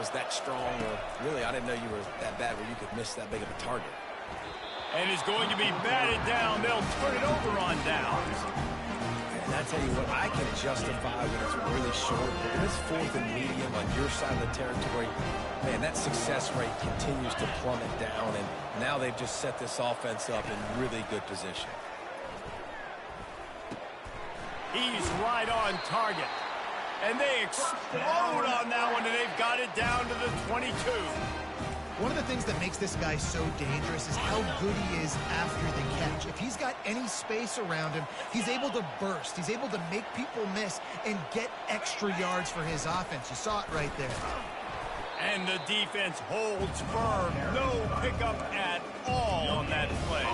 was that strong, or really, I didn't know you were that bad where you could miss that big of a target. And it's going to be batted down. They'll turn it over on downs. And I tell you what, I can justify when it's really short, but when it's 4th and medium on your side of the territory, man, that success rate continues to plummet down, and now they've just set this offense up in really good position. He's right on target. And they explode on that one, and they've got it down to the 22. One of the things that makes this guy so dangerous is how good he is after the catch. If he's got any space around him, he's able to burst. He's able to make people miss and get extra yards for his offense. You saw it right there. And the defense holds firm. No pickup at all on that play.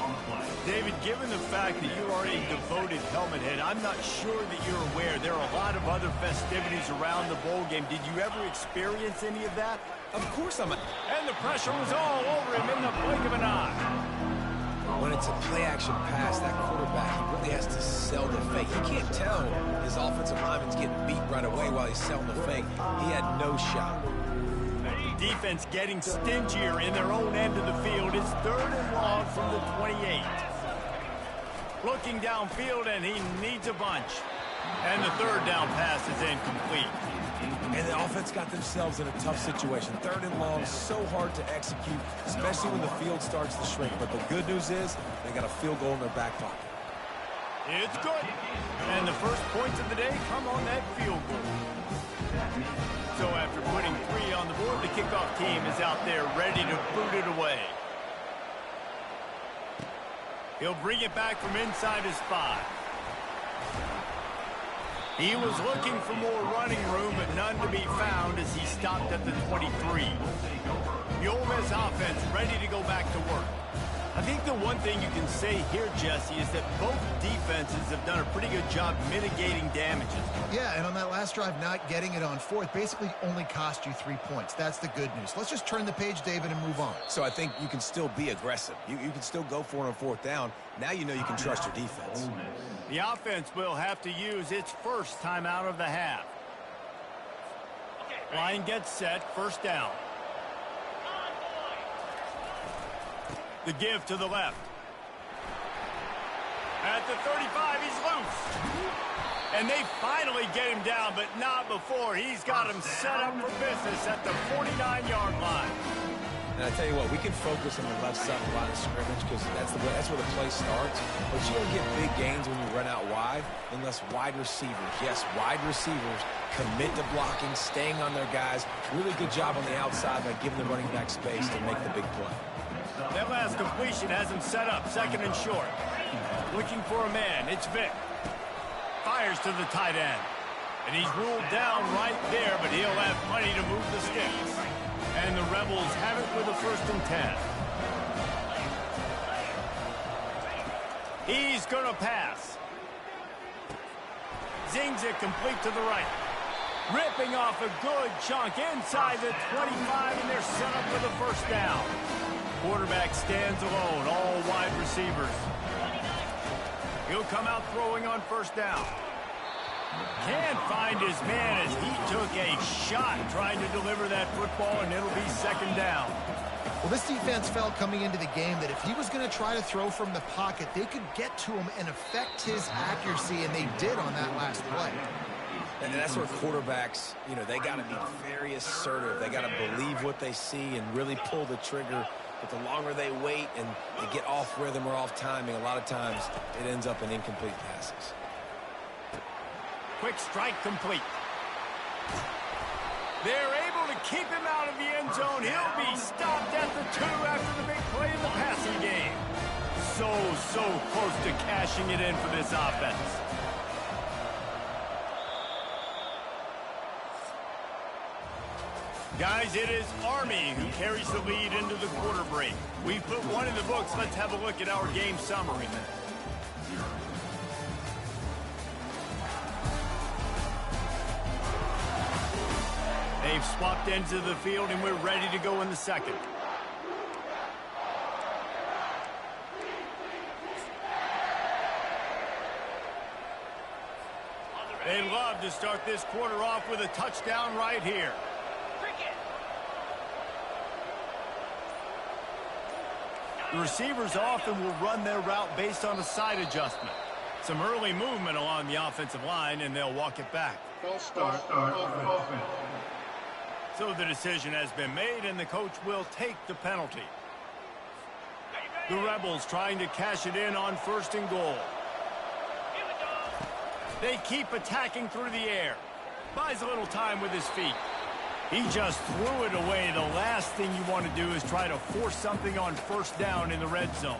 David, given the fact that you are a devoted helmet head, I'm not sure that you're aware there are a lot of other festivities around the bowl game. Did you ever experience any of that? Of course I'm a... And the pressure was all over him in the blink of an eye. When it's a play-action pass, that quarterback, he really has to sell the fake. You can't tell his offensive lineman's getting beat right away while he's selling the fake. He had no shot. Defense getting stingier in their own end of the field. It's 3rd and long from the 28. Looking downfield, and he needs a bunch. And the 3rd down pass is incomplete. And the offense got themselves in a tough situation. 3rd and long, so hard to execute, especially when the field starts to shrink. But the good news is they got a field goal in their back pocket. It's good. And the first points of the day come on that field goal. So after putting 3 on the board, the kickoff team is out there ready to boot it away. He'll bring it back from inside his 5. He was looking for more running room, but none to be found as he stopped at the 23. The Ole Miss offense ready to go back to work. I think the one thing you can say here, Jesse, is that both defenses have done a pretty good job mitigating damages. Yeah, and on that last drive, not getting it on 4th basically only cost you 3 points. That's the good news. Let's just turn the page, David, and move on. So I think you can still be aggressive. You can still go for it on 4th down. Now you know you can trust your defense. The offense will have to use its first timeout of the half. Line gets set, 1st down. The give to the left. At the 35, he's loose. And they finally get him down, but not before. He's got him set up for business at the 49-yard line. And I tell you what, we can focus on the left side of the line of scrimmage because that's where the play starts. But you don't get big gains when you run out wide unless wide receivers, yes, wide receivers, commit to blocking, staying on their guys. Really good job on the outside by giving the running back space to make the big play. That last completion has him set up, 2nd and short. Looking for a man, it's Vick. Fires to the tight end. And he's ruled down right there, but he'll have plenty to move the sticks. And the Rebels have it with a 1st and 10. He's going to pass. Zings it complete to the right. Ripping off a good chunk inside the 25, and they're set up with a 1st down. Quarterback stands alone, all wide receivers. He'll come out throwing on 1st down. Can't find his man as he took a shot trying to deliver that football, and it'll be 2nd down. Well, this defense felt coming into the game that if he was going to try to throw from the pocket, they could get to him and affect his accuracy, and they did on that last play. And that's where quarterbacks, they got to be very assertive. They got to believe what they see and really pull the trigger. But the longer they wait and they get off rhythm or off timing, a lot of times it ends up in incomplete passes. Quick strike complete. They're able to keep him out of the end zone. He'll be stopped at the 2 after the big play in the passing game. So close to cashing it in for this offense. Guys, it is Army who carries the lead into the quarter break. We've put one in the books. Let's have a look at our game summary. They've swapped ends of the field, and we're ready to go in the 2nd. They love to start this quarter off with a touchdown right here. The receivers often will run their route based on a side adjustment. Some early movement along the offensive line, and they'll walk it back. Start offense. So the decision has been made, and the coach will take the penalty. The Rebels trying to cash it in on 1st and goal. They keep attacking through the air. Buys a little time with his feet. He just threw it away. The last thing you want to do is try to force something on 1st down in the red zone.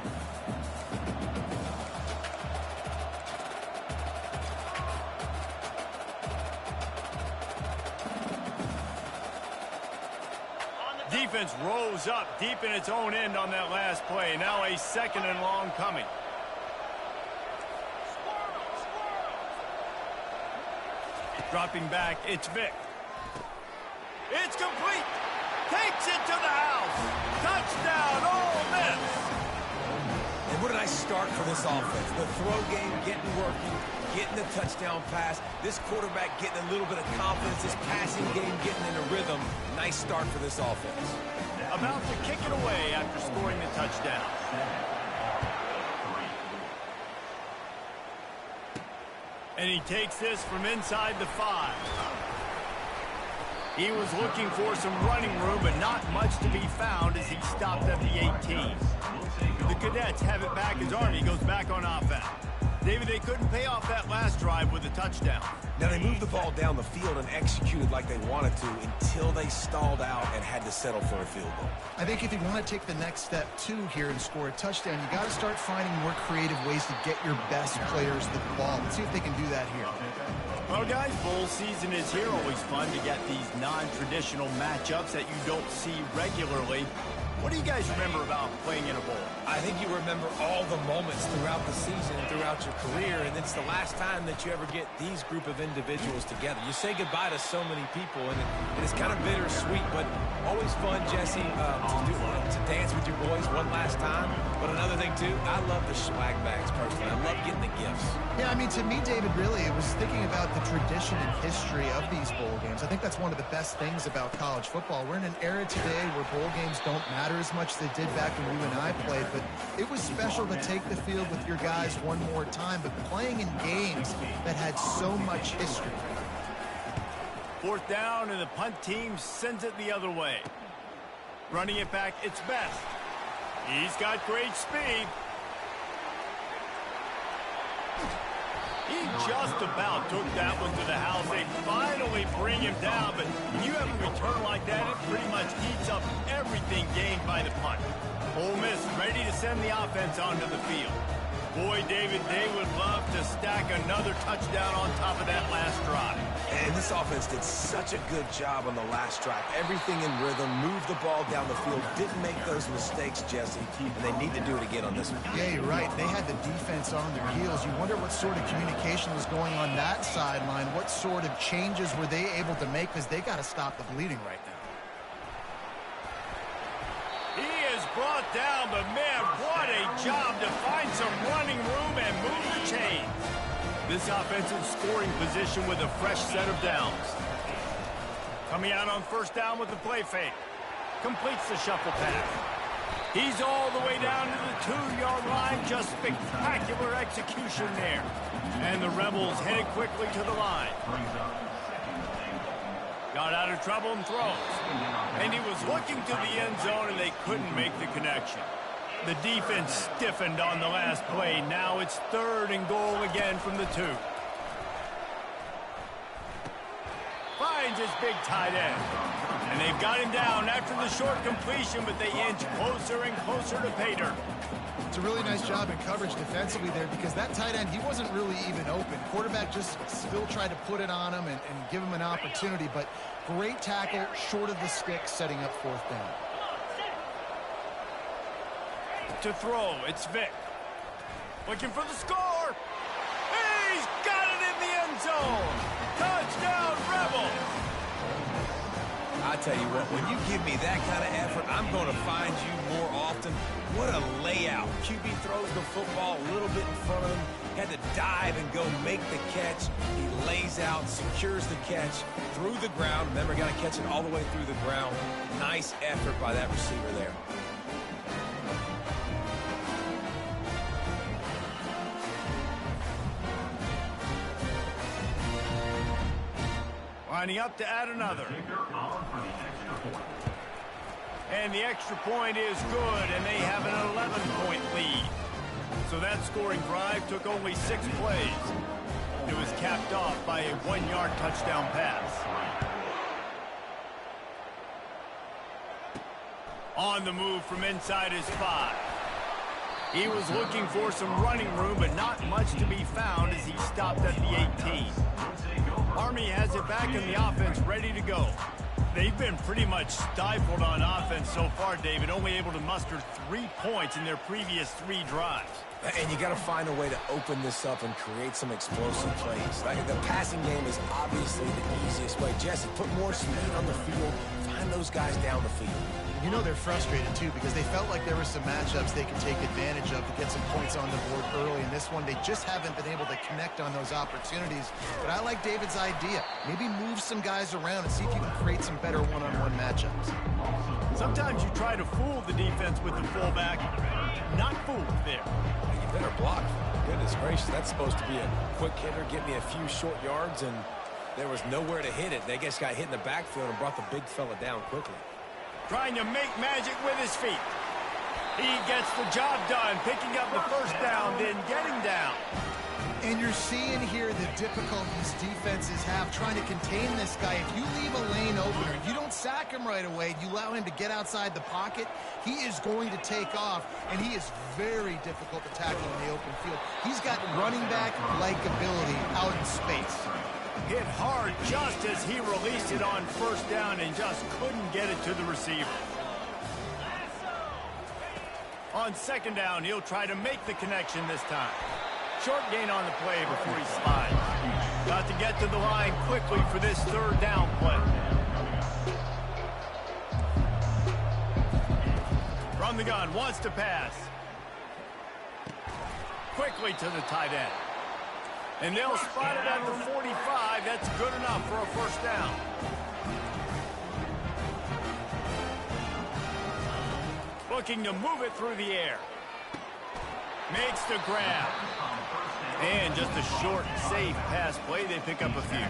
Defense rose up deep in its own end on that last play. Now a 2nd and long coming. Dropping back, it's Vick. It's complete. Takes it to the house. Touchdown, Ole Miss. And what a nice start for this offense. The throw game getting working, getting the touchdown pass. This quarterback getting a little bit of confidence. This passing game getting in a rhythm. Nice start for this offense. About to kick it away after scoring the touchdown. And he takes this from inside the 5. He was looking for some running room, but not much to be found as he stopped at the 18. The Cadets have it back as Army goes back on offense. David, they couldn't pay off that last drive with a touchdown. Now, they moved the ball down the field and executed like they wanted to until they stalled out and had to settle for a field goal. I think if you want to take the next step, too, here and score a touchdown, you got to start finding more creative ways to get your best players the ball. Let's see if they can do that here. Well, guys, bowl season is here. Always fun to get these non-traditional matchups that you don't see regularly. What do you guys remember about playing in a bowl? I think you remember all the moments throughout the season and throughout your career, and it's the last time that you ever get these group of individuals together. You say goodbye to so many people, and it's kind of bittersweet, but always fun, Jesse, to dance with your boys one last time. But another thing, too, I love the swag bags, personally. I love getting the gifts. Yeah, I mean, to me, David, really, it was thinking about the tradition and history of these bowl games. I think that's one of the best things about college football. We're in an era today where bowl games don't matter as much as they did back when you and I played, but it was special to take the field with your guys one more time, but playing in games that had so much history. 4th down, and the punt team sends it the other way. Running it back, it's Best. He's got great speed. He just about took that one to the house. They finally bring him down, but when you have a return like that, it pretty much eats up everything gained by the punt. Ole Miss ready to send the offense onto the field. Boy, David, they would love to stack another touchdown on top of that last drive. And this offense did such a good job on the last drive. Everything in rhythm, moved the ball down the field, didn't make those mistakes, Jesse, and they need to do it again on this one. Yeah, you're right. They had the defense on their heels. You wonder what sort of communication was going on that sideline. What sort of changes were they able to make, because they got to stop the bleeding right now. He is brought down, but man, what a job to find some running room and move the chains. This offensive scoring position with a fresh set of downs. Coming out on 1st down with the play fake. Completes the shuffle pass. He's all the way down to the 2-yard line. Just spectacular execution there. And the Rebels headed quickly to the line. Got out of trouble and throws. And he was looking to the end zone, and they couldn't make the connection. The defense stiffened on the last play. Now it's 3rd and goal again from the 2. Finds his big tight end. And they've got him down after the short completion, but they inch closer and closer to pay dirt. It's a really nice job in coverage defensively there, because that tight end, he wasn't really even open. Quarterback just still tried to put it on him and give him an opportunity, but great tackle, short of the stick, setting up 4th down. To throw, it's Vick. Looking for the score. He's got it in the end zone. Touchdown, Rebels. I tell you what, when you give me that kind of effort, I'm going to find you more often. What a layout. QB throws the football a little bit in front of him, had to dive and go make the catch. He lays out, secures the catch through the ground. Remember, got to catch it all the way through the ground. Nice effort by that receiver there. Lining up to add another. And the extra point is good, and they have an 11-point lead. So that scoring drive took only 6 plays. It was capped off by a 1-yard touchdown pass. On the move from inside his 5. He was looking for some running room, but not much to be found as he stopped at the 18. Army has it back in the offense, ready to go. They've been pretty much stifled on offense so far, David, only able to muster 3 points in their previous 3 drives. And you got to find a way to open this up and create some explosive plays. Like the passing game is obviously the easiest way. Jesse, put more speed on the field. Find those guys down the field. You know they're frustrated, too, because they felt like there were some matchups they could take advantage of to get some points on the board early. In this one, they just haven't been able to connect on those opportunities. But I like David's idea. Maybe move some guys around and see if you can create some better one-on-one matchups. Sometimes you try to fool the defense with the fullback. Not fooled there. You better block. Goodness gracious, that's supposed to be a quick hitter, get me a few short yards, and there was nowhere to hit it. They just got hit in the backfield and brought the big fella down quickly. Trying to make magic with his feet. He gets the job done, picking up the first down, then getting down. And you're seeing here the difficulties defenses have trying to contain this guy. If you leave a lane opener, you don't sack him right away, you allow him to get outside the pocket, he is going to take off, and he is very difficult to tackle in the open field. He's got running back-like ability out in space. Hit hard just as he released it on first down and just couldn't get it to the receiver. On second down, he'll try to make the connection this time. Short gain on the play before he slides. Got to get to the line quickly for this third down play. From the gun, wants to pass. Quickly to the tight end. And they'll spot it at the 45. That's good enough for a first down. Looking to move it through the air. Makes the grab. And just a short, safe pass play. They pick up a few.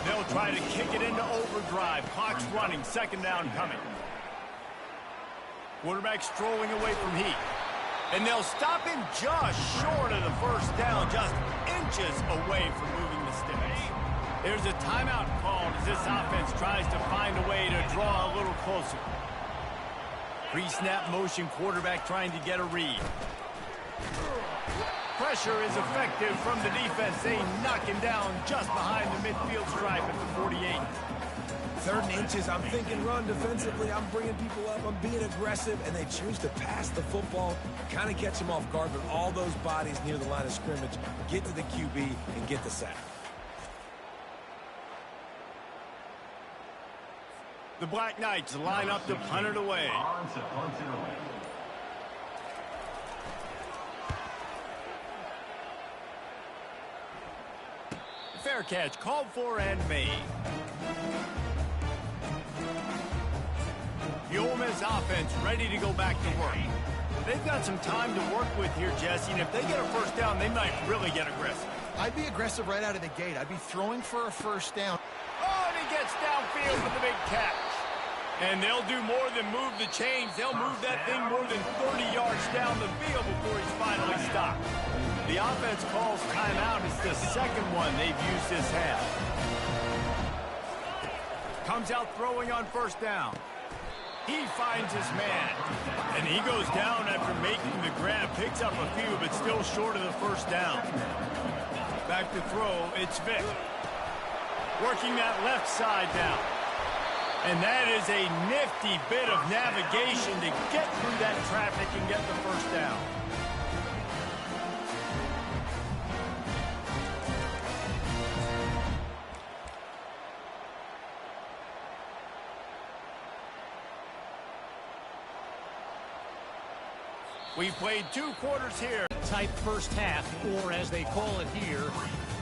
They'll try to kick it into overdrive. Clock's running. Second down coming. Quarterback strolling away from heat. And they'll stop him just short of the first down, just inches away from moving the sticks. There's a timeout called as this offense tries to find a way to draw a little closer. Pre-snap motion, quarterback trying to get a read. Pressure is effective from the defense. They knock him down just behind the midfield stripe at the 48. 3rd and inches, I'm thinking run defensively. I'm bringing people up. I'm being aggressive, and they choose to pass the football, kind of catch them off guard, but all those bodies near the line of scrimmage, get to the QB and get the sack. The Black Knights line up to punt it away. Fair catch, called for and made. The Ole Miss offense ready to go back to work. They've got some time to work with here, Jesse, and if they get a first down, they might really get aggressive. I'd be aggressive right out of the gate. I'd be throwing for a first down. Oh, and he gets downfield with the big catch. And they'll do more than move the chains. They'll move that thing more than 30 yards down the field before he's finally stopped. The offense calls timeout. It's the second one they've used this half. Comes out throwing on first down. He finds his man. And he goes down after making the grab. Picks up a few, but still short of the first down. Back to throw, it's Vick. Working that left side down. And that is a nifty bit of navigation to get through that traffic and get the first down. We played 2 quarters here. Type first half, or as they call it here,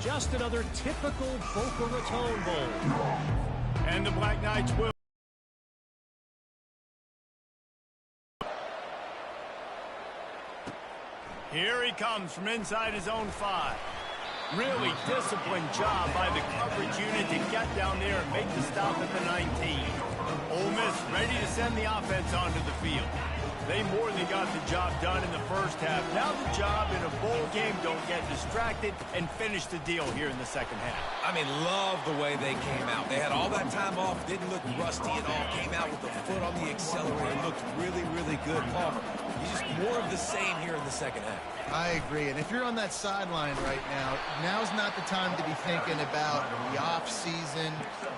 just another typical Boca Raton Bowl. And the Black Knights will. Here he comes from inside his own 5. Really disciplined job by the coverage unit to get down there and make the stop at the 19. Ole Miss ready to send the offense onto the field. They more than got the job done in the first half. Now the job in a bowl game, don't get distracted and finish the deal here in the second half. I mean, love the way they came out. They had all that time off, didn't look rusty at all. Came out with the foot on the accelerator, looked really, really good. Palmer, he's just more of the same here in the second half. I agree. And if you're on that sideline right now, now's not the time to be thinking about the off-season,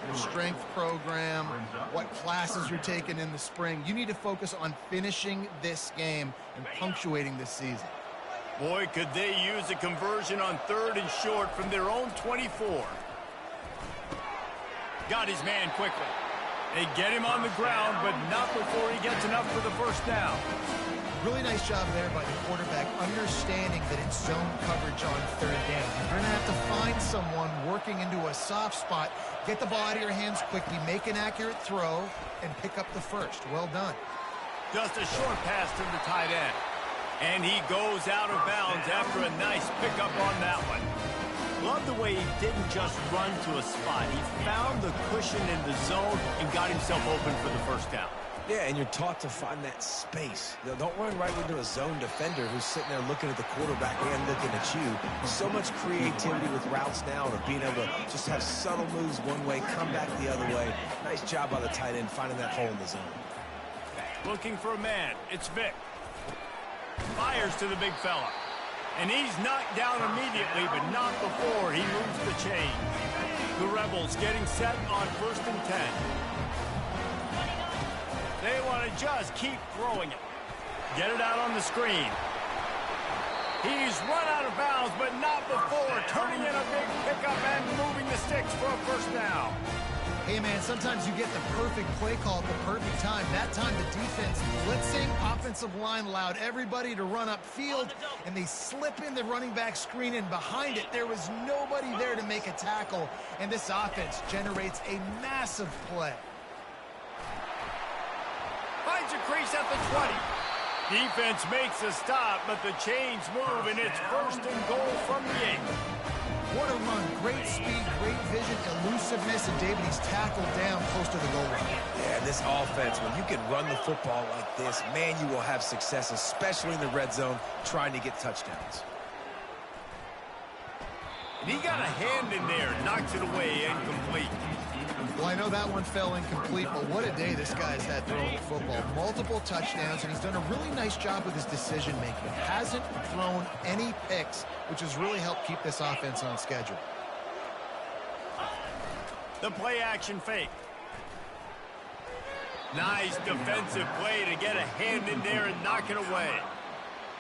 your strength program, what classes you're taking in the spring. You need to focus on finishing this game and punctuating this season. Boy, could they use a conversion on 3rd and short from their own 24. Got his man quickly. They get him on the ground, but not before he gets enough for the first down. Really nice job there by the quarterback, understanding that it's zone coverage on 3rd down. You're going to have to find someone working into a soft spot, get the ball out of your hands quickly, make an accurate throw, and pick up the first. Well done. Just a short pass to the tight end. And he goes out of bounds after a nice pickup on that one. Love the way he didn't just run to a spot. He found the cushion in the zone and got himself open for the first down. Yeah, and you're taught to find that space. You know, don't run right into a zone defender who's sitting there looking at the quarterback and looking at you. So much creativity with routes now, or being able to just have subtle moves one way, come back the other way. Nice job by the tight end finding that hole in the zone. Looking for a man. It's Vick. Fires to the big fella. And he's knocked down immediately, but not before he moves the chain. The Rebels getting set on 1st and 10. They want to just keep throwing it. Get it out on the screen. He's run out of bounds, but not before turning in a big pickup and moving the sticks for a first down. Hey, man, sometimes you get the perfect play call at the perfect time. That time the defense blitzing, offensive line allowed everybody to run upfield, and they slip in the running back screen, and behind it, there was nobody there to make a tackle, and this offense generates a massive play. Finds a crease at the 20. Defense makes a stop, but the chains move, and it's 1st and goal from the 8. What a run. Great speed, great vision, elusiveness, and David, he's tackled down close to the goal line. Yeah, and this offense, when you can run the football like this, man, you will have success, especially in the red zone, trying to get touchdowns. And he got a hand in there, knocks it away, incomplete. Well, I know that one fell incomplete, but what a day this guy's had throwing the football. Multiple touchdowns, and he's done a really nice job with his decision-making. Hasn't thrown any picks, which has really helped keep this offense on schedule. The play-action fake. Nice defensive play to get a hand in there and knock it away.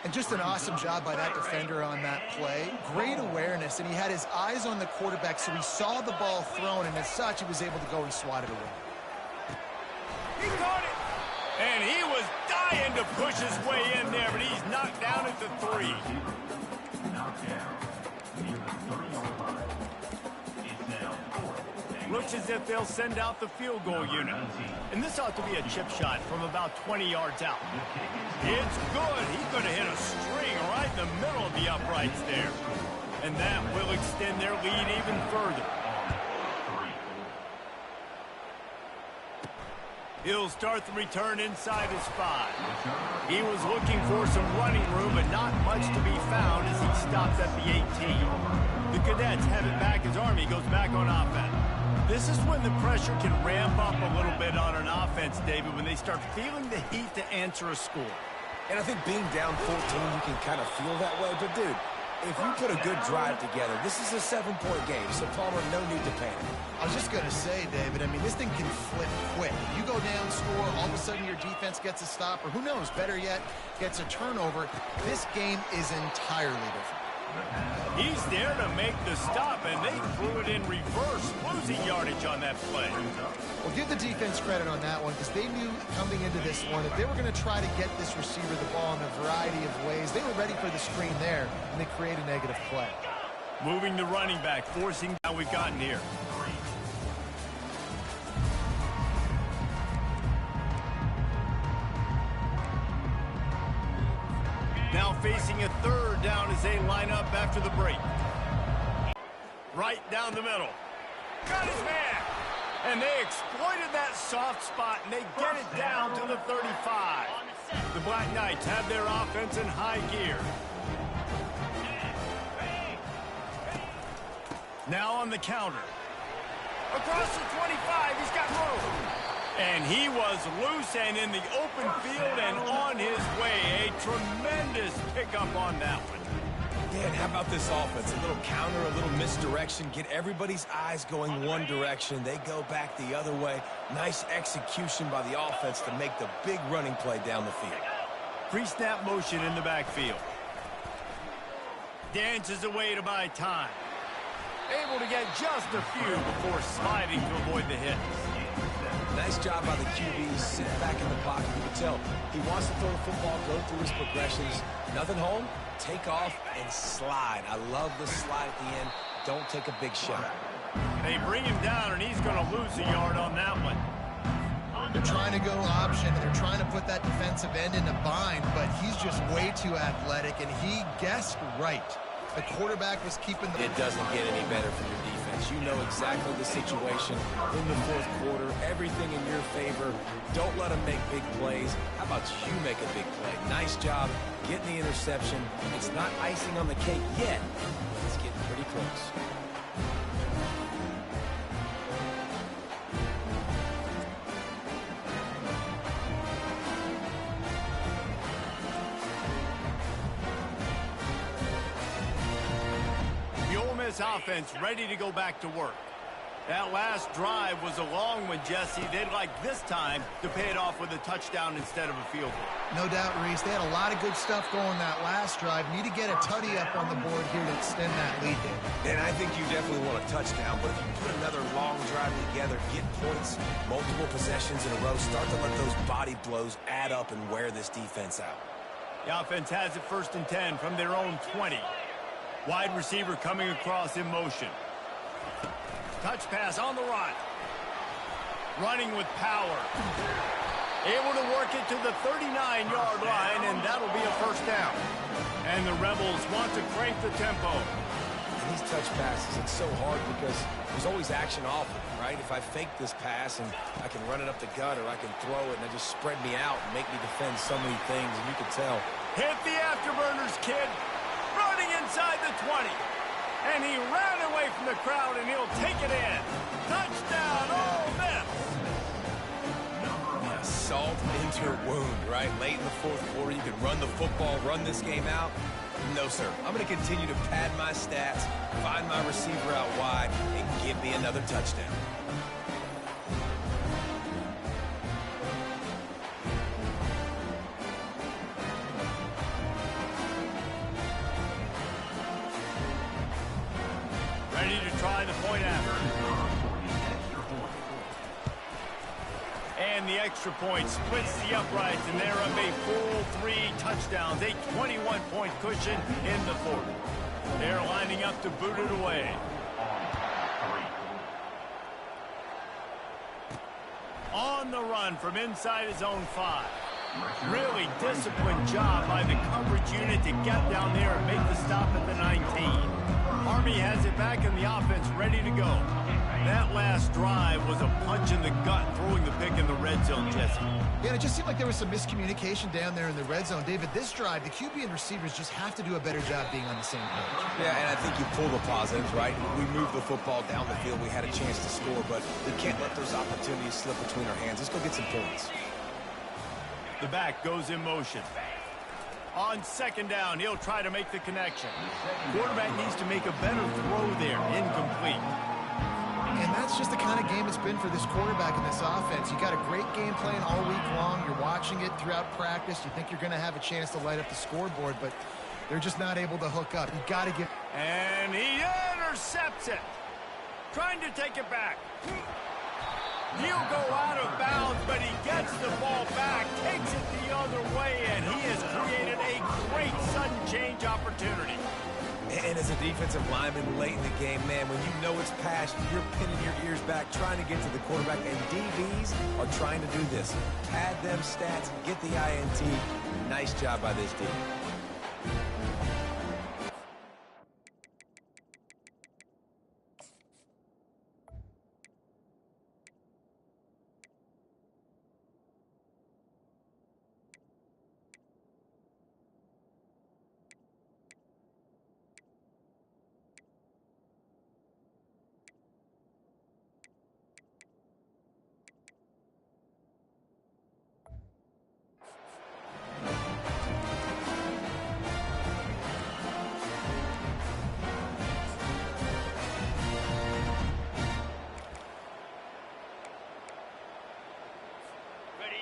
And just an awesome job by that defender on that play. Great awareness, and he had his eyes on the quarterback, so he saw the ball thrown, and as such, he was able to go and swat it away. He caught it! And he was dying to push his way in there, but he's knocked down at the 3. Looks as if they'll send out the field goal unit. And this ought to be a chip shot from about 20 yards out. It's good. He's going to hit a string right in the middle of the uprights there. And that will extend their lead even further. He'll start the return inside his 5. He was looking for some running room, but not much to be found as he stopped at the 18. The Cadets have it back as Army goes back on offense. This is when the pressure can ramp up a little bit on an offense, David, when they start feeling the heat to answer a score. And I think being down 14, you can kind of feel that way. But, dude, if you put a good drive together, this is a 7-point game, so Palmer, no need to panic. I was just going to say, David, I mean, this thing can flip quick. You go down, score, all of a sudden your defense gets a stop, or who knows, better yet, gets a turnover. This game is entirely different. He's there to make the stop, and they threw it in reverse, losing yardage on that play. Well, give the defense credit on that one, because they knew coming into this one that they were going to try to get this receiver the ball in a variety of ways. They were ready for the screen there, and they create a negative play. Moving the running back, forcing how we've gotten here. Now facing a 3rd down as they line up after the break. Right down the middle. Got his man. And they exploited that soft spot, and they get it down to the 35. The Black Knights have their offense in high gear. Now on the counter. Across the 25, he's got room. And he was loose and in the open field and on his way. A tremendous pickup on that one. Dan, how about this offense? A little counter, a little misdirection. Get everybody's eyes going one direction. They go back the other way. Nice execution by the offense to make the big running play down the field. Pre-snap motion in the backfield. Dances away to buy time. Able to get just a few before sliding to avoid the hit. Nice job by the QB. Sit back in the pocket. You can tell he wants to throw the football, go through his progressions. Nothing home, take off, and slide. I love the slide at the end. Don't take a big shot. They bring him down, and he's going to lose a yard on that one. They're trying to go option, and they're trying to put that defensive end in a bind, but he's just way too athletic, and he guessed right. The quarterback was keeping the... It doesn't get any better for your defense. You know exactly the situation in the fourth quarter. Everything in your favor. Don't let them make big plays. How about you make a big play? Nice job getting the interception. It's not icing on the cake yet, but it's getting pretty close. Offense ready to go back to work. That last drive was a long one, Jesse. They'd like this time to pay it off with a touchdown instead of a field goal. No doubt, Reese. They had a lot of good stuff going that last drive. Need to get a tutty up on the board here to extend that lead. And I think you definitely want a touchdown, but if you put another long drive together, get points, multiple possessions in a row, start to let those body blows add up and wear this defense out. The offense has it 1st and 10 from their own 20. Wide receiver coming across in motion. Touch pass on the run. Running with power. Able to work it to the 39-yard line, and that'll be a first down. And the Rebels want to crank the tempo. And these touch passes, it's so hard because there's always action off it, right? If I fake this pass and I can run it up the gut or I can throw it and it just spread me out and make me defend so many things, and you can tell. Hit the afterburners, kid. Running inside the 20. And he ran away from the crowd, and he'll take it in. Touchdown, Ole Miss. Yeah, salt into a wound, right? Late in the fourth quarter, you can run the football, run this game out. No, sir. I'm going to continue to pad my stats, find my receiver out wide, and give me another touchdown. Ready to try the point after. And the extra point splits the uprights, and they're up a full 3 touchdowns, a 21-point cushion in the fourth. They're lining up to boot it away. On the run from inside his own 5. Really disciplined job by the coverage unit to get down there and make the stop at the 19. Army has it back in the offense, ready to go. That last drive was a punch in the gut, throwing the pick in the red zone, Jesse. Yeah, it just seemed like there was some miscommunication down there in the red zone. David, this drive, the QB and receivers just have to do a better job being on the same page. Yeah, and I think you pull the positives, right? We moved the football down the field. We had a chance to score, but we can't let those opportunities slip between our hands. Let's go get some points. The back goes in motion. On 2nd down, he'll try to make the connection. Quarterback needs to make a better throw there. Incomplete. And that's just the kind of game it's been for this quarterback in this offense. You got a great game plan all week long. You're watching it throughout practice. You think you're going to have a chance to light up the scoreboard, but they're just not able to hook up. You got to give. And he intercepts it. Trying to take it back. He'll go out of bounds, but he gets the ball back, takes it the other way, and he has created a great sudden change opportunity. And as a defensive lineman late in the game, man, when you know it's past, you're pinning your ears back, trying to get to the quarterback, and DBs are trying to do this. Pad them stats, get the INT. Nice job by this team.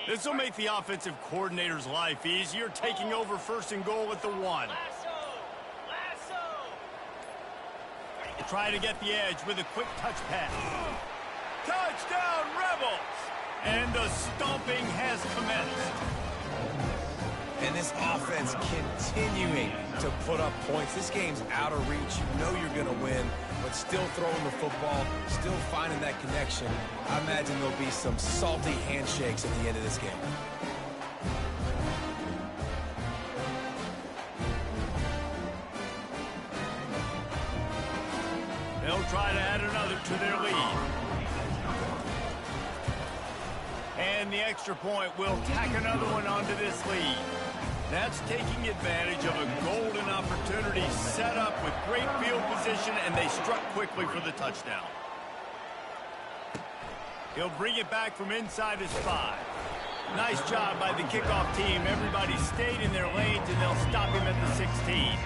This will make the offensive coordinator's life easier, taking over 1st and goal at the 1. Try to get the edge with a quick touch pass. Touchdown, Rebels! And the stomping has commenced. And this offense continuing to put up points. This game's out of reach. You know you're going to win, but still throwing the football, still finding that connection. I imagine there'll be some salty handshakes at the end of this game. They'll try to add another to their lead. And the extra point will tack another one onto this lead. That's taking advantage of a golden opportunity set up with great field position, and they struck quickly for the touchdown. He'll bring it back from inside his 5. Nice job by the kickoff team. Everybody stayed in their lanes, and they'll stop him at the 16.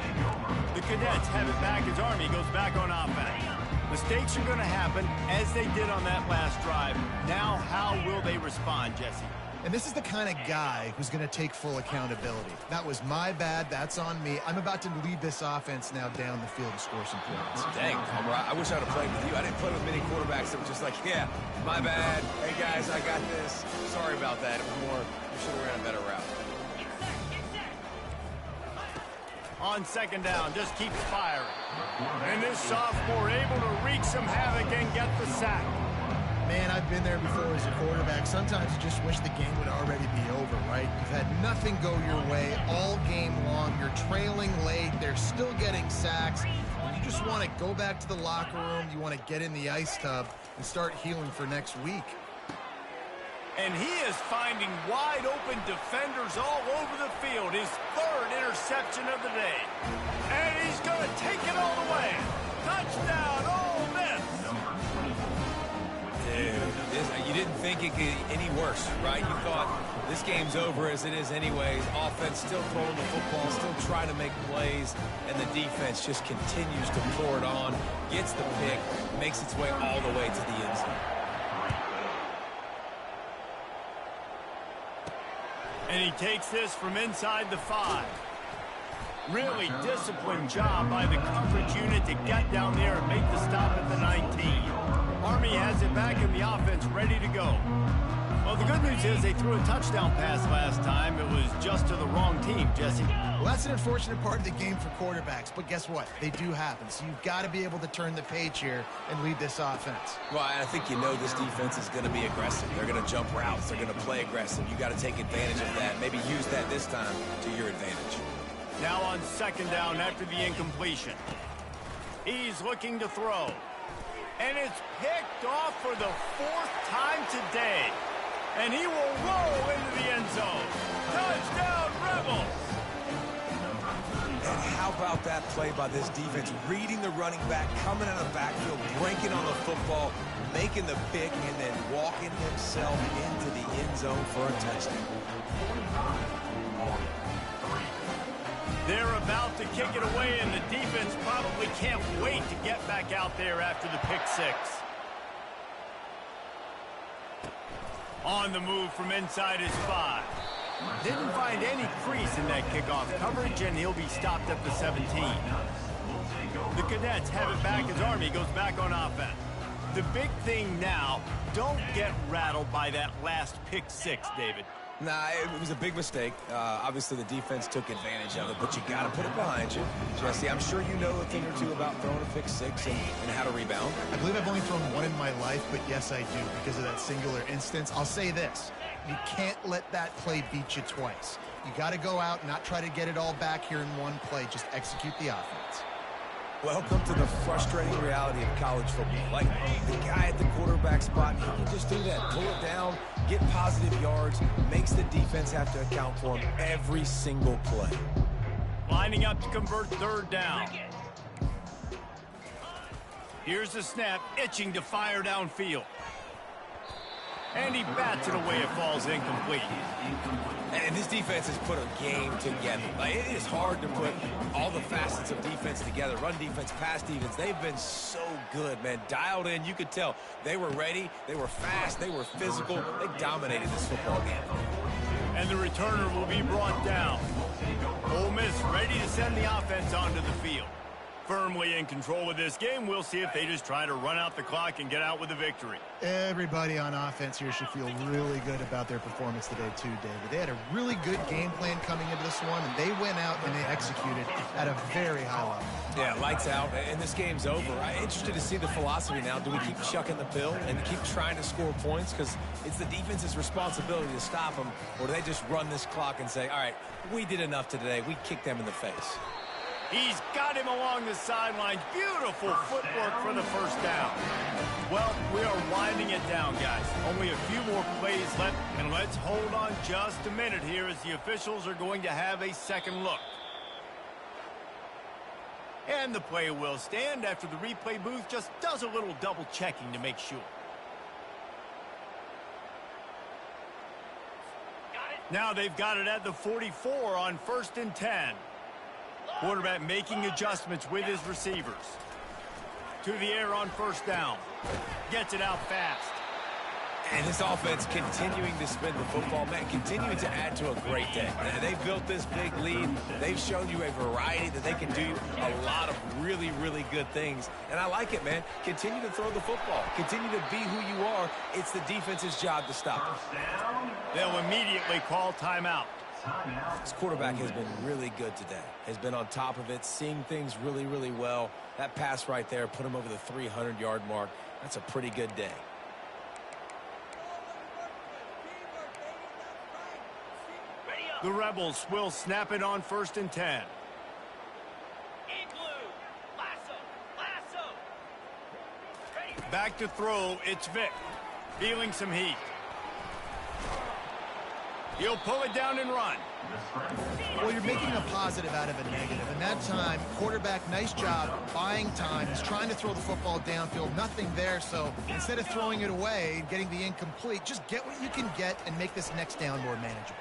The Cadets have it back as Army goes back on offense. Mistakes are going to happen, as they did on that last drive. Now, how will they respond, Jesse? And this is the kind of guy who's going to take full accountability. That was my bad. That's on me. I'm about to lead this offense now down the field to score some points. Dang, Homer, I wish I'd have played with you. I didn't play with many quarterbacks that were just like, yeah, my bad. Hey, guys, I got this. Sorry about that. It was more, we should have ran a better route. On 2nd down, just keeps firing. And this sophomore able to wreak some havoc and get the sack. Man, I've been there before as a quarterback. Sometimes you just wish the game would already be over, right? You've had nothing go your way all game long. You're trailing late. They're still getting sacks. And you just want to go back to the locker room. You want to get in the ice tub and start healing for next week. And he is finding wide-open defenders all over the field. His 3rd interception of the day. And he's going to take it all the way. Touchdown, Ole Miss. Dude, you didn't think it could get any worse, right? You thought this game's over as it is anyways. Offense still throwing the football, still trying to make plays, and the defense just continues to pour it on, gets the pick, makes its way all the way to the end zone. And he takes this from inside the 5. Really disciplined job by the coverage unit to get down there and make the stop at the 19. Army has it back in the offense, ready to go. Well, the good news is they threw a touchdown pass last time. It was just to the wrong team, Jesse. Well, that's an unfortunate part of the game for quarterbacks, but guess what? They do happen. So you've got to be able to turn the page here and lead this offense. Well, I think you know this defense is going to be aggressive. They're going to jump routes. They're going to play aggressive. You got to take advantage of that. Maybe use that this time to your advantage. Now on 2nd down after the incompletion. He's looking to throw. And it's picked off for the 4th time today. And he will roll into the end zone. Touchdown, Rebels! And how about that play by this defense? Reading the running back, coming out of the backfield, breaking on the football, making the pick, and then walking himself into the end zone for a touchdown. They're about to kick it away, and the defense probably can't wait to get back out there after the pick 6. On the move from inside his 5. Didn't find any crease in that kickoff coverage, and he'll be stopped at the 17. The Cadets have it back as Army goes back on offense. The big thing now, don't get rattled by that last pick 6, David. Nah, it was a big mistake. Obviously, the defense took advantage of it, but you got to put it behind you. Jesse, I'm sure you know a thing or two about throwing a pick 6 and how to rebound. I believe I've only thrown one in my life, but yes, I do because of that singular instance. I'll say this. You can't let that play beat you twice. You got to go out and not try to get it all back here in one play. Just execute the offense. Welcome to the frustrating reality of college football. Like, the guy at the quarterback spot, he can just do that. Pull it down, get positive yards, makes the defense have to account for him every single play. Lining up to convert 3rd down. Here's the snap, itching to fire downfield. And he bats it away. It falls incomplete. And this defense has put a game together. Like, it is hard to put all the facets of defense together. Run defense, pass defense. They've been so good, man. Dialed in. You could tell they were ready. They were fast. They were physical. They dominated this football game. And the returner will be brought down. Ole Miss ready to send the offense onto the field. Firmly in control of this game. We'll see if they just try to run out the clock and get out with a victory. Everybody on offense here should feel really good about their performance today too, David. They had a really good game plan coming into this one, and they went out and they executed at a very high level. Yeah, lights out, and this game's over. I'm interested to see the philosophy now. Do we keep chucking the pill and keep trying to score points? Because it's the defense's responsibility to stop them, or do they just run this clock and say, all right, we did enough today. We kicked them in the face. He's got him along the sidelines. Beautiful footwork for the first down. Well, we are winding it down, guys. Only a few more plays left, and let's hold on just a minute here as the officials are going to have a second look. And the play will stand after the replay booth just does a little double checking to make sure. Now they've got it at the 44 on 1st and 10. Quarterback making adjustments with his receivers. To the air on 1st down. Gets it out fast. And this offense continuing to spin the football, man, continuing to add to a great day. They've built this big lead. They've shown you a variety that they can do a lot of really, really good things. And I like it, man. Continue to throw the football. Continue to be who you are. It's the defense's job to stop them. They'll immediately call timeout. This quarterback has been really good today. Has been on top of it, seeing things really, really well. That pass right there put him over the 300-yard mark. That's a pretty good day. The Rebels will snap it on 1st and 10. Back to throw, it's Vick. Feeling some heat. He'll pull it down and run. Well, you're making a positive out of a negative. And that time, quarterback, nice job, buying time. He's trying to throw the football downfield. Nothing there, so instead of throwing it away and getting the incomplete, just get what you can get and make this next down more manageable.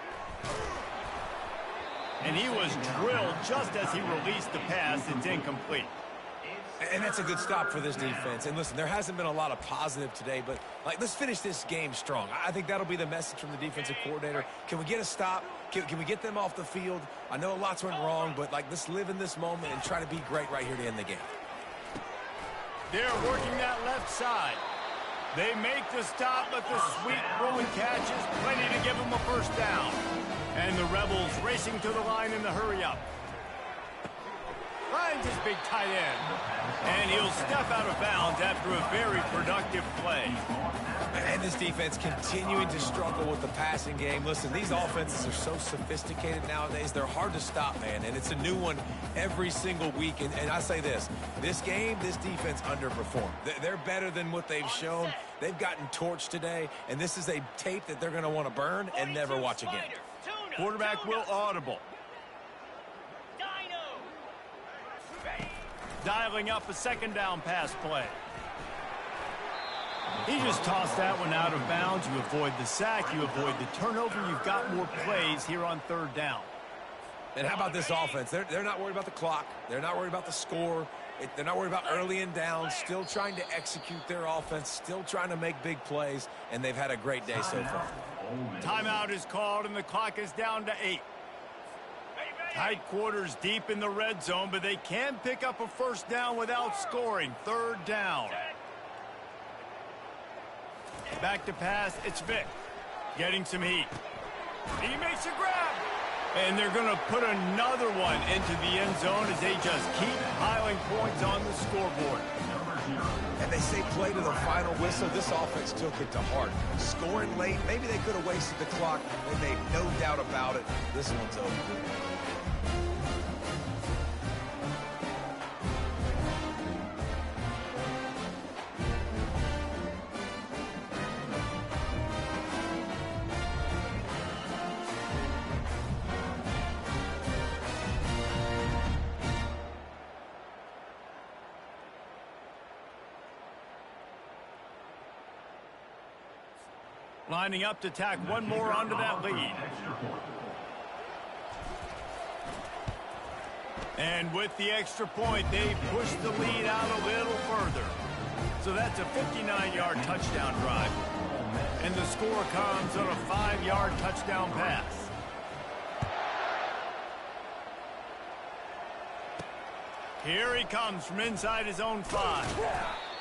And he was drilled just as he released the pass. It's incomplete. And that's a good stop for this defense. And listen, there hasn't been a lot of positive today, but let's finish this game strong. I think that'll be the message from the defensive coordinator. Can we get a stop? Can we get them off the field? I know lots went wrong, but let's live in this moment and try to be great right here to end the game. They're working that left side. They make the stop, but the sweet throw and catch is plenty to give them a first down. And the Rebels racing to the line in the hurry-up. Finds his big tight end. And he'll step out of bounds after a very productive play. And this defense continuing to struggle with the passing game. Listen, these offenses are so sophisticated nowadays. They're hard to stop, man. And it's a new one every single week. And I say this game, this defense underperformed. They're better than what they've shown. They've gotten torched today. And this is a tape that they're going to want to burn and never watch again. Quarterback will audible. Dialing up a second down pass play. He just tossed that one out of bounds. You avoid the sack. You avoid the turnover. You've got more plays here on 3rd down. And how about this offense? They're not worried about the clock. They're not worried about the score. They're not worried about early and down. Still trying to execute their offense. Still trying to make big plays. And they've had a great day so far. Timeout is called, and the clock is down to 8. Tight quarters deep in the red zone, but they can pick up a first down without scoring. 3rd down. Back to pass, it's Vick. Getting some heat. He makes a grab. And they're going to put another one into the end zone as they just keep piling points on the scoreboard. And they say play to the final whistle. This offense took it to heart. Scoring late, maybe they could have wasted the clock. They made no doubt about it. This one's over. Lining up to tack one more onto that lead. And with the extra point, they push the lead out a little further. So that's a 59-yard touchdown drive. And the score comes on a 5-yard touchdown pass. Here he comes from inside his own 5.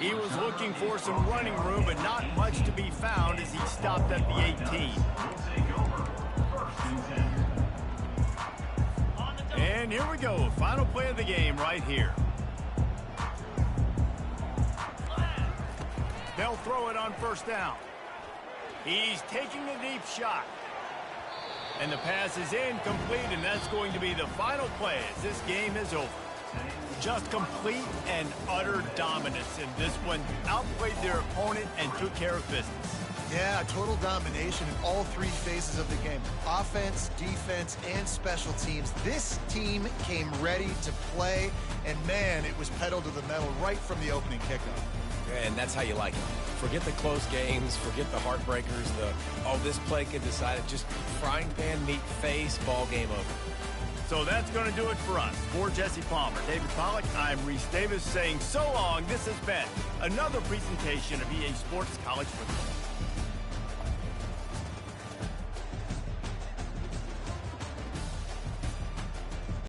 He was looking for some running room, but not much to be found as he stopped at the 18. And here we go, final play of the game right here. They'll throw it on first down. He's taking a deep shot. And the pass is incomplete, and that's going to be the final play as this game is over. Just complete and utter dominance in this one. Outplayed their opponent and took care of business. Yeah, total domination in all 3 phases of the game. Offense, defense, and special teams. This team came ready to play, and man, it was pedal to the metal right from the opening kickoff. And that's how you like it. Forget the close games, forget the heartbreakers, this play could decide it. Just frying pan, meat face, ball game over. So that's going to do it for us. For Jesse Palmer, David Pollack, I'm Reese Davis saying so long. This has been another presentation of EA Sports College Football.